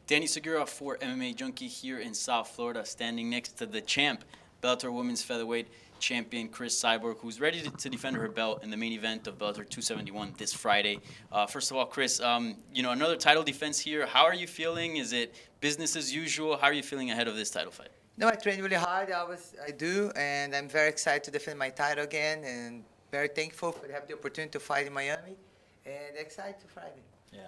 Danny Segura for MMA Junkie here in South Florida, standing next to the champ, Bellator Women's Featherweight champion Cris Cyborg, who's ready to defend her belt in the main event of Bellator 271 this Friday. First of all, Cris, another title defense here. How are you feeling? Is it business as usual? How are you feeling ahead of this title fight? No, I train really hard. I do, and I'm very excited to defend my title again, and very thankful for have the opportunity to fight in Miami, and excited to Friday. Yeah.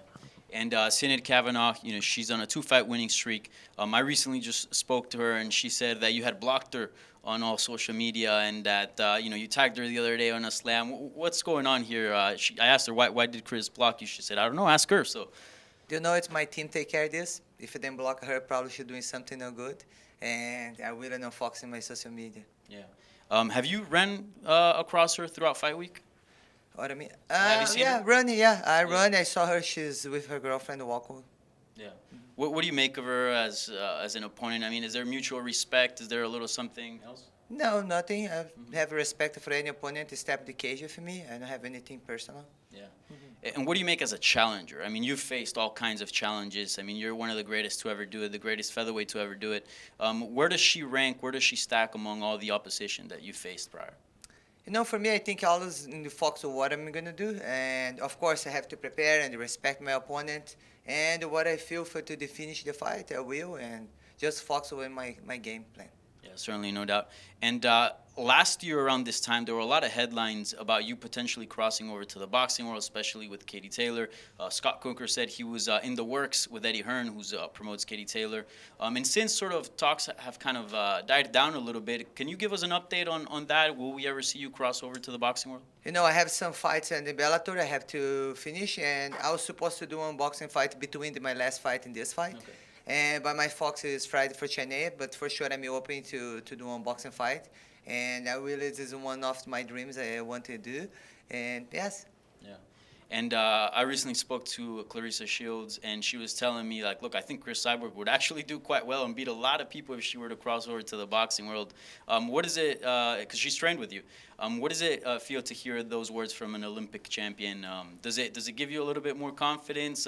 And Sinead Kavanagh, she's on a 2-fight winning streak. I recently just spoke to her, and she said that you had blocked her on all social media, and that you tagged her the other day on a slam. What's going on here? I asked her why did Cris block you. She said, I don't know. Ask her. So, do you know it's my team take care of this? If I didn't block her, probably she's doing something no good, and I will not focus on my social media. Yeah. Have you ran across her throughout fight week? What I mean? Have you seen her? Running. Yeah, I run. I saw her. She's with her girlfriend walking. Yeah. What do you make of her as an opponent? I mean, is there mutual respect? Is there a little something else? No, nothing. I have respect for any opponent. Step the cage with me. I don't have anything personal. Yeah. And what do you make as a challenger? I mean, you've faced all kinds of challenges. I mean, you're one of the greatest to ever do it, the greatest featherweight to ever do it. Where does she rank? Where does she stack among all the opposition that you faced prior? For me, I think always in the focus of what I'm going to do. And, of course, I have to prepare and respect my opponent. And what I feel to finish the fight, I will. And just focus on my game plan. Yeah, certainly, no doubt. And last year around this time, there were a lot of headlines about you potentially crossing over to the boxing world, especially with Katie Taylor. Scott Coker said he was in the works with Eddie Hearn, who promotes Katie Taylor. And since sort of talks have kind of died down a little bit, can you give us an update on that? Will we ever see you cross over to the boxing world? I have some fights in the Bellator I have to finish, and I was supposed to do one boxing fight between my last fight and this fight. Okay. But my focus is Friday for Chennai, but for sure I'm open to do one boxing fight. And this is one of my dreams I want to do. And yes. Yeah. And I recently spoke to Clarissa Shields, and she was telling me, like, look, I think Cris Cyborg would actually do quite well and beat a lot of people if she were to cross over to the boxing world. What is it, because she's trained with you, what does it feel to hear those words from an Olympic champion? Does it give you a little bit more confidence?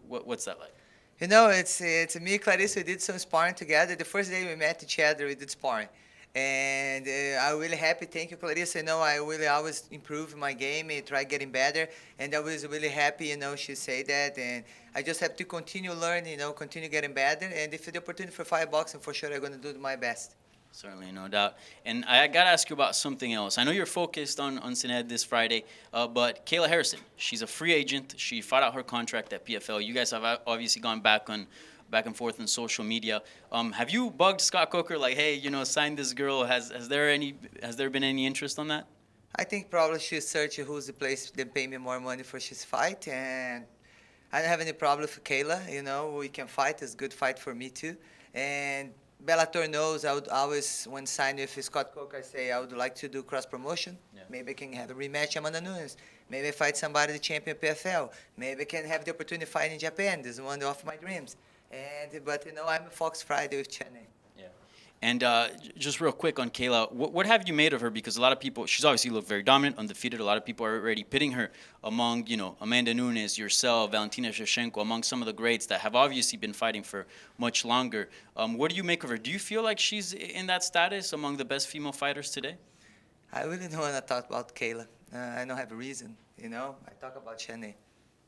What's that like? It's me and Clarissa, we did some sparring together. The first day we met each other, we did sparring. And I'm really happy. Thank you, Clarissa. I really always improve my game and try getting better. And I was really happy, she said that. And I just have to continue learning, continue getting better. And if the opportunity for fight boxing, for sure I'm going to do my best. Certainly, no doubt. And I got to ask you about something else. I know you're focused on Sinead this Friday, but Kayla Harrison, she's a free agent. She fought out her contract at PFL. You guys have obviously gone back and forth on social media. Have you bugged Scott Coker like, hey, sign this girl? Has there been any interest on that? I think probably she'll search who's the place that pay me more money for she's fight. And I don't have any problem with Kayla. We can fight. It's a good fight for me too. And Bellator knows I would always, when signing with Scott Coker, I say I would like to do cross promotion. Yeah. Maybe I can have a rematch Amanda Nunes. Maybe I fight somebody the champion PFL. Maybe I can have the opportunity to fight in Japan. This is one of my dreams. But I'm a Fox Friday with Chennai. Yeah. And just real quick on Kayla, what have you made of her? Because a lot of people, she's obviously looked very dominant, undefeated. A lot of people are already pitting her among, Amanda Nunes, yourself, Valentina Shevchenko, among some of the greats that have obviously been fighting for much longer. What do you make of her? Do you feel like she's in that status among the best female fighters today? I really don't want to talk about Kayla. I don't have a reason, I talk about Chennai.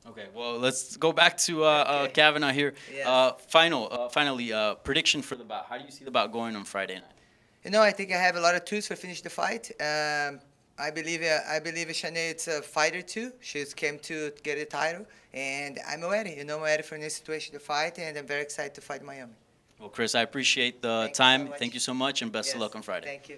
Okay, well, let's go back to Kavanagh here. Yes. Finally, prediction for the bout. How do you see the bout going on Friday night? I think I have a lot of tools to finish the fight. I believe Sinead is a fighter too. She's came to get a title, and I'm ready. I'm ready for this situation to fight, and I'm very excited to fight Miami. Well, Cris, I appreciate the time. Thank you so much, and best of luck on Friday. Thank you.